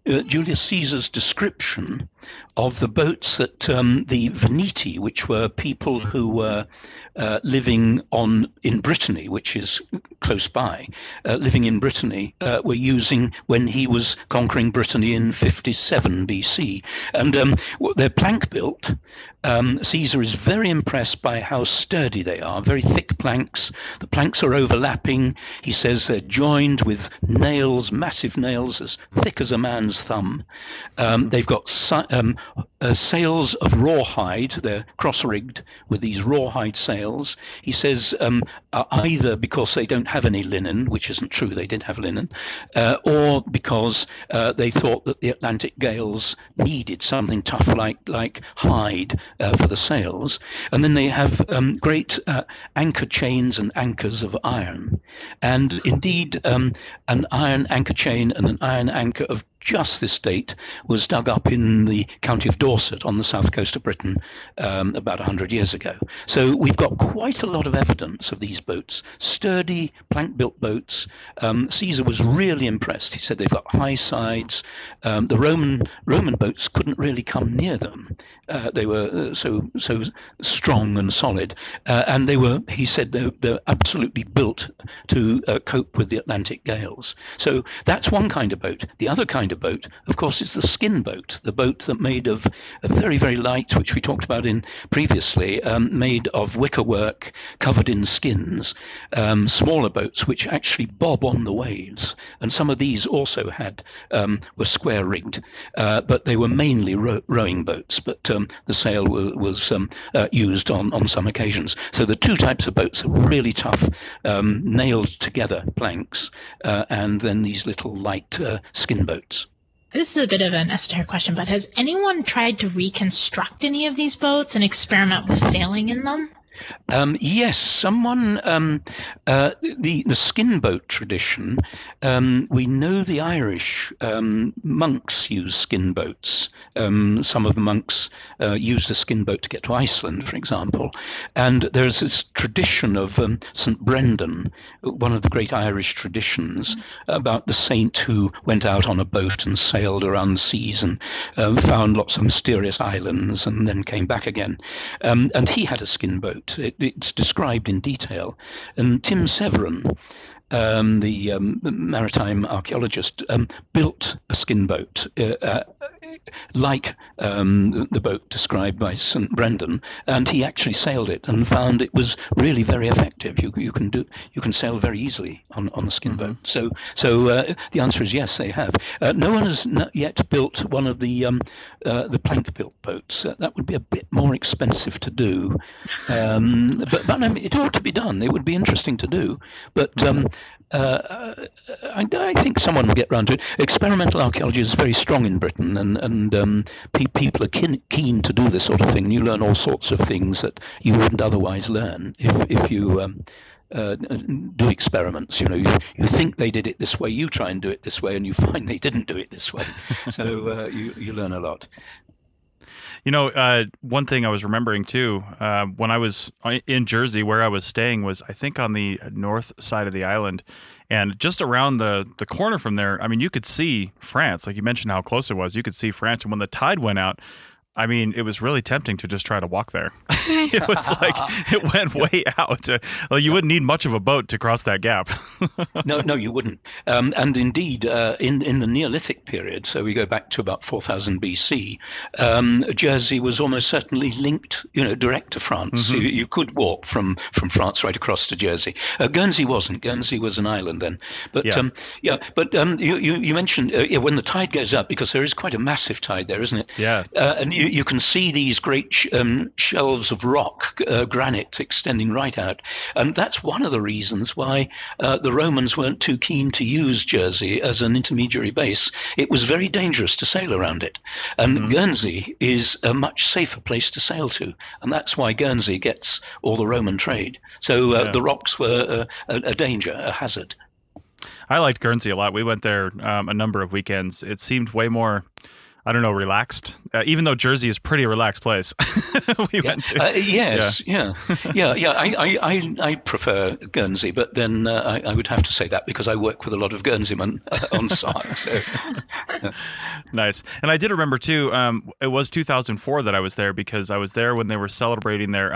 Julius Caesar's description of the boats that the Veneti, which were people who were living in Brittany, which is close by, living in Brittany, were using when he was conquering Brittany in 57 BC. And they're plank built. Caesar is very impressed by how sturdy they are, very thick planks. The planks are overlapping. He says they're joined with nails, massive nails as thick as a man's thumb. They've got sails of rawhide. They're cross-rigged with these rawhide sails. He says either because they don't have any linen, which isn't true, they did have linen, or because they thought that the Atlantic gales needed something tough like hide for the sails. And then they have great anchor chains and anchors of iron. And indeed, an iron anchor chain and an iron anchor of just this date was dug up in the county of Dorset on the south coast of Britain about 100 years ago. So we've got quite a lot of evidence of these boats, sturdy plank-built boats. Caesar was really impressed. He said they've got high sides. The Roman boats couldn't really come near them. They were so strong and solid, and he said they're absolutely built to cope with the Atlantic gales. So that's one kind of boat. The other kind of boat, of course, is the skin boat, the boat that made of a very, very light, which we talked about previously, made of wicker work covered in skins, smaller boats which actually bob on the waves. And some of these also were square rigged, but they were mainly rowing boats, but the sail was used on some occasions. So the two types of boats are really tough, nailed together planks, and then these little light skin boats. This is a bit of an esoteric question, but has anyone tried to reconstruct any of these boats and experiment with sailing in them? Yes, someone, the skin boat tradition, we know the Irish monks use skin boats. Some of the monks use the skin boat to get to Iceland, for example. And there's this tradition of St. Brendan, one of the great Irish traditions, about the saint who went out on a boat and sailed around the seas and found lots of mysterious islands and then came back again. And he had a skin boat. It's described in detail. And Tim Severin, the maritime archaeologist, built a skin boat like the boat described by St. Brendan, and he actually sailed it and found it was really very effective. You can sail very easily on a skin boat. So the answer is yes, they have. No one has yet built one of the plank built boats. That would be a bit more expensive to do, but I mean, it ought to be done. It would be interesting to do, but I think someone will get round to it. Experimental archaeology is very strong in Britain, and people are keen to do this sort of thing. You learn all sorts of things that you wouldn't otherwise learn if you do experiments. You think they did it this way, you try and do it this way, and you find they didn't do it this way. So you learn a lot. One thing I was remembering too, when I was in Jersey, where I was staying was, I think, on the north side of the island, and just around the corner from there, I mean, you could see France. Like you mentioned how close it was, you could see France. And when the tide went out, I mean, it was really tempting to just try to walk there. It was like it went way out. Well, you wouldn't need much of a boat to cross that gap. No, you wouldn't. And indeed, in the Neolithic period, so we go back to about 4000 BC, Jersey was almost certainly linked, direct to France. Mm-hmm. You could walk from France right across to Jersey. Guernsey wasn't. Guernsey was an island then. But you mentioned when the tide goes up, because there is quite a massive tide there, isn't it? Yeah. And you can see these great shelves of rock, granite, extending right out. And that's one of the reasons why the Romans weren't too keen to use Jersey as an intermediary base. It was very dangerous to sail around it. And Guernsey is a much safer place to sail to. And that's why Guernsey gets all the Roman trade. So the rocks were a danger, a hazard. I liked Guernsey a lot. We went there a number of weekends. It seemed way more, I don't know, relaxed. Even though Jersey is a pretty relaxed place. Went to. Yes, yeah. I prefer Guernsey, but then I would have to say that because I work with a lot of Guernseymen on site. So. Nice. And I did remember too. It was 2004 that I was there, because I was there when they were celebrating their.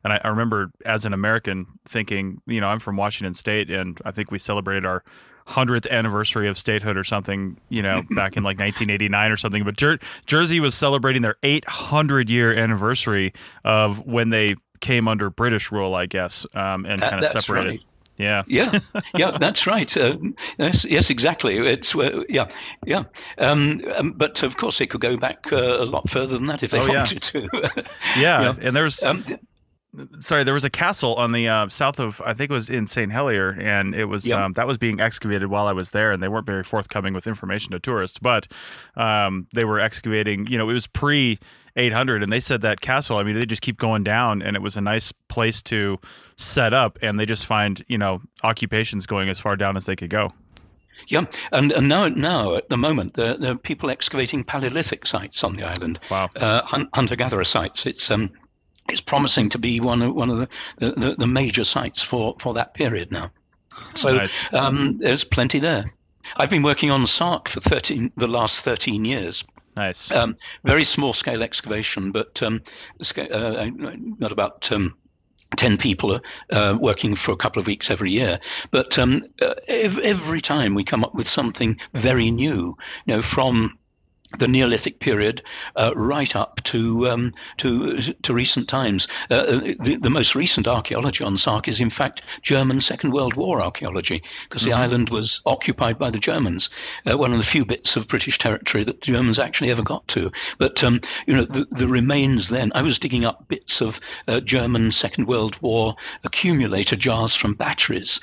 And I remember as an American thinking, I'm from Washington State, and I think we celebrated our 100th anniversary of statehood or something, back in like 1989 or something. But Jersey was celebrating their 800-year anniversary of when they came under British rule, I guess, and kind of separated. Right. Yeah. Yeah, that's right. Yes, exactly. It's but of course, it could go back a lot further than that if they wanted to. Yeah, and there's. There was a castle on the south of, I think it was in St. Helier, and it was that was being excavated while I was there, and they weren't very forthcoming with information to tourists, but they were excavating, it was pre-800, and they said that castle, I mean, they just keep going down, and it was a nice place to set up, and they just find, occupations going as far down as they could go. Yeah, and now at the moment, there are people excavating Paleolithic sites on the island. Wow. Hunter-gatherer sites. It's promising to be one of the major sites for that period now. So nice. There's plenty there. I've been working on Sark for the last 13 years. Nice. Very small scale excavation, but got about 10 people working for a couple of weeks every year. But every time we come up with something very new, from the Neolithic period right up to recent times. The most recent archaeology on Sark is in fact German Second World War archaeology, because the island was occupied by the Germans, one of the few bits of British territory that the Germans actually ever got to. But the remains then, I was digging up bits of German Second World War accumulator jars from batteries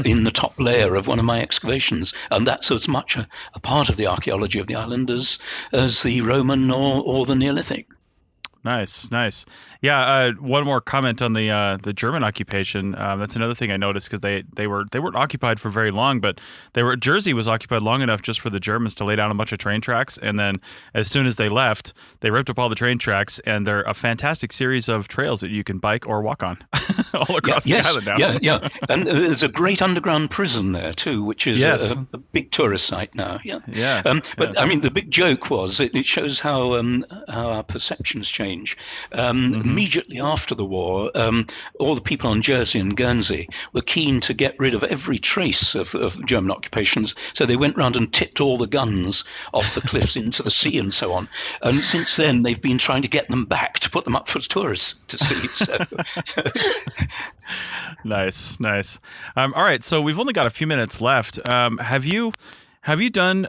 in the top layer of one of my excavations, and that's as much a part of the archaeology of the island as the Roman or the Neolithic. Nice. Yeah, one more comment on the German occupation. That's another thing I noticed, because they weren't occupied for very long, but Jersey was occupied long enough just for the Germans to lay down a bunch of train tracks, and then as soon as they left, they ripped up all the train tracks, and they're a fantastic series of trails that you can bike or walk on all across the island now. Yeah. And there's a great underground prison there too, which is a big tourist site now. Yeah. But I mean, the big joke was it shows how our perceptions change. Immediately after the war, all the people on Jersey and Guernsey were keen to get rid of every trace of German occupations, so they went round and tipped all the guns off the cliffs into the sea and so on. And since then, they've been trying to get them back to put them up for tourists to see. So. Nice. All right, so we've only got a few minutes left. Have you done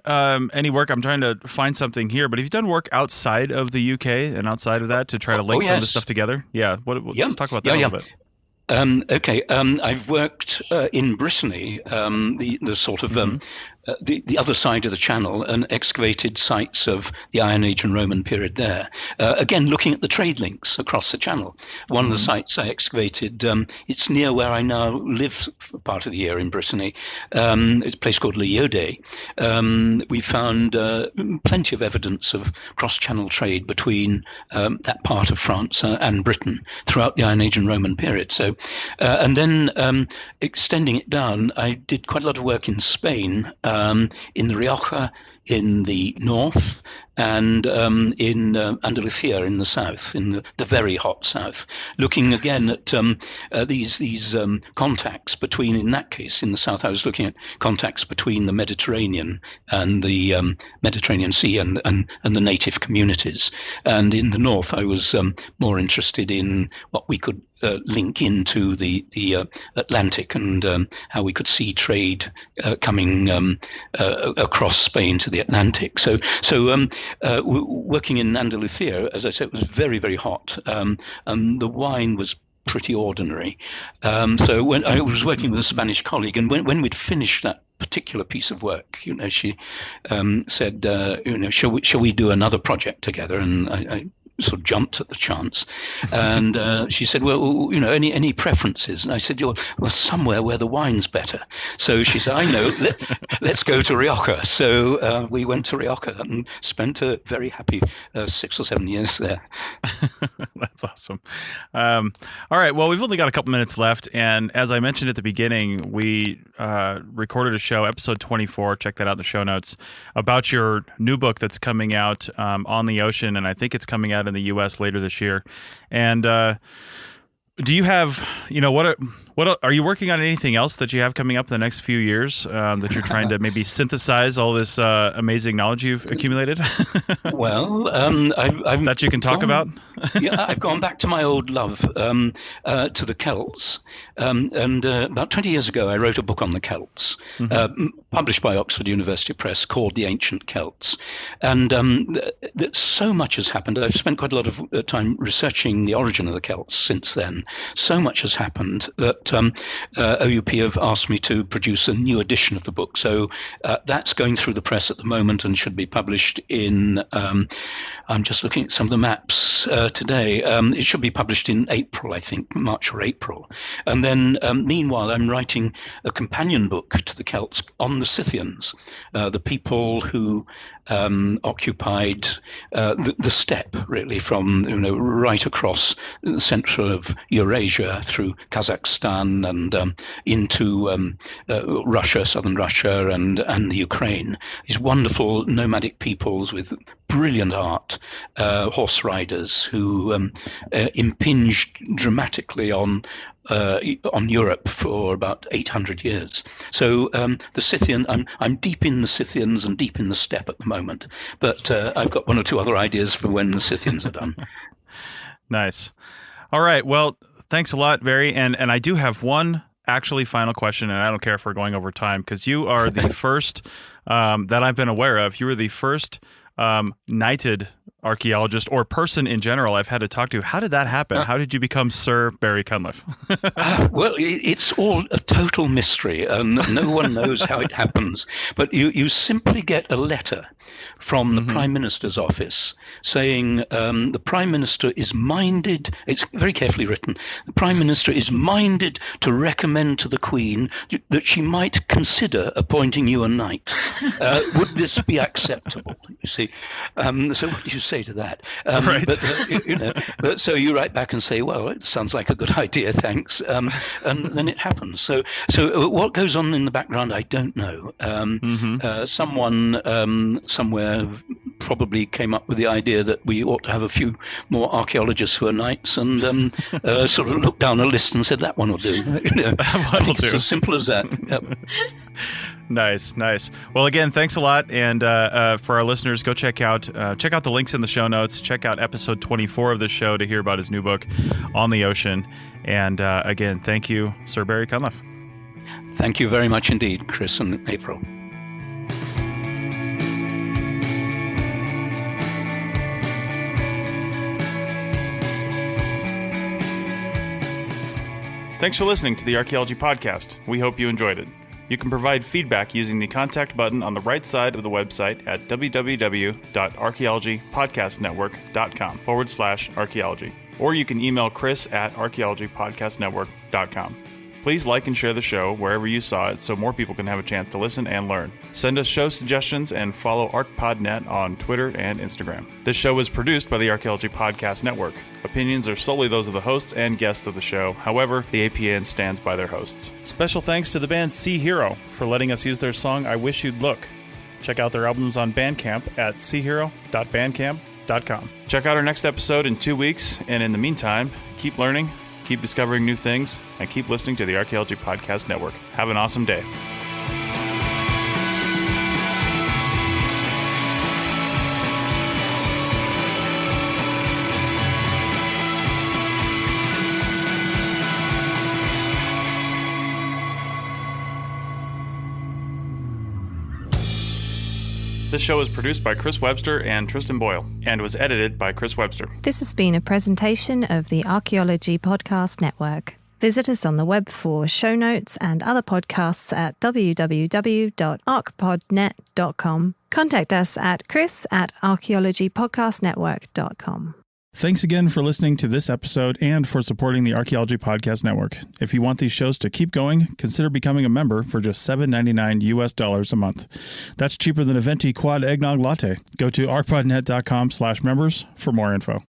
any work? I'm trying to find something here, but have you done work outside of the UK and outside of that to try to link some of this stuff together? Yeah. Let's talk about that a little bit. Okay. I've worked in Brittany, the sort of the other side of the channel, and excavated sites of the Iron Age and Roman period there. Again, looking at the trade links across the channel. One of the sites I excavated, it's near where I now live for part of the year in Brittany. It's a place called Liode. We found plenty of evidence of cross-channel trade between that part of France and Britain throughout the Iron Age and Roman period. So, and then extending it down, I did quite a lot of work in Spain, in the Rioja, in the north and in Andalusia in the south, in the very hot south, looking again at these contacts between, in that case, in the south, I was looking at contacts between the Mediterranean and the Mediterranean Sea and the native communities. And in the north, I was more interested in what we could link into the Atlantic and how we could see trade coming across Spain to the Atlantic. So working in Andalusia, as I said, it was very, very hot, and the wine was pretty ordinary. So when I was working with a Spanish colleague, and when we'd finished that particular piece of work, she said, shall we do another project together? And I sort of jumped at the chance, and she said, well, any preferences? And I said, well, somewhere where the wine's better. So she said, I know, let's go to Rioja. So we went to Rioja and spent a very happy 6 or 7 years there. That's awesome. All right, well, we've only got a couple minutes left, and as I mentioned at the beginning, we recorded a show, episode 24, check that out in the show notes, about your new book that's coming out on the ocean, and I think it's coming out in the U.S. later this year. And do you have, what are you working on anything else that you have coming up in the next few years that you're trying to maybe synthesize all this amazing knowledge you've accumulated? Well, I've that you can talk about? Yeah, I've gone back to my old love, to the Celts. And about 20 years ago, I wrote a book on the Celts, published by Oxford University Press, called The Ancient Celts. And so much has happened. I've spent quite a lot of time researching the origin of the Celts since then. So much has happened that OUP have asked me to produce a new edition of the book. So that's going through the press at the moment and should be published in, I'm just looking at some of the maps today. It should be published in April, I think, March or April. And then meanwhile, I'm writing a companion book to the Celts on the Scythians, the people who occupied the steppe, really, from right across the central of Eurasia through Kazakhstan and into Russia, southern Russia, and the Ukraine. These wonderful nomadic peoples with brilliant art, horse riders who impinged dramatically on Europe for about 800 years. So the Scythian, I'm deep in the Scythians and deep in the steppe at the moment, but I've got one or two other ideas for when the Scythians are done. Nice. All right. Well, thanks a lot, Barry. And I do have one actually final question, and I don't care if we're going over time, because you are the first that I've been aware of. You were the first knighted archaeologist or person in general I've had to talk to. How did that happen? How did you become Sir Barry Cunliffe? Well, it's all a total mystery, and no one knows how it happens. But you simply get a letter from the Prime Minister's office saying the Prime Minister is minded, it's very carefully written, the Prime Minister is minded to recommend to the Queen that she might consider appointing you a knight. Would this be acceptable? You see, so what do you say to that? Right. But so you write back and say, well, it sounds like a good idea, thanks. And then it happens. So what goes on in the background, I don't know. Someone somewhere probably came up with the idea that we ought to have a few more archaeologists who are knights, and sort of looked down a list and said that one will do. It's as simple as that. Yep. Nice. Well, again, thanks a lot, and for our listeners, go check out the links in the show notes. Check out episode 24 of this show to hear about his new book, On the Ocean. And again, thank you, Sir Barry Cunliffe. Thank you very much indeed, Chris and April. Thanks for listening to the Archaeology Podcast. We hope you enjoyed it. You can provide feedback using the contact button on the right side of the website at www.archaeologypodcastnetwork.com/archaeology. Or you can email Chris at archaeologypodcastnetwork.com. Please like and share the show wherever you saw it so more people can have a chance to listen and learn. Send us show suggestions and follow ArchPodNet on Twitter and Instagram. This show was produced by the Archaeology Podcast Network. Opinions are solely those of the hosts and guests of the show. However, the APN stands by their hosts. Special thanks to the band Sea Hero for letting us use their song I Wish You'd Look. Check out their albums on Bandcamp at seahero.bandcamp.com. Check out our next episode in 2 weeks, and in the meantime, keep learning, keep discovering new things, and keep listening to the Archaeology Podcast Network. Have an awesome day. This show is produced by Chris Webster and Tristan Boyle, and was edited by Chris Webster. This has been a presentation of the Archaeology Podcast Network. Visit us on the web for show notes and other podcasts at www.archpodnet.com. Contact us at chris@archaeologypodcastnetwork.com. Thanks again for listening to this episode and for supporting the Archaeology Podcast Network. If you want these shows to keep going, consider becoming a member for just $7.99 US a month. That's cheaper than a venti quad eggnog latte. Go to archpodnet.com/members for more info.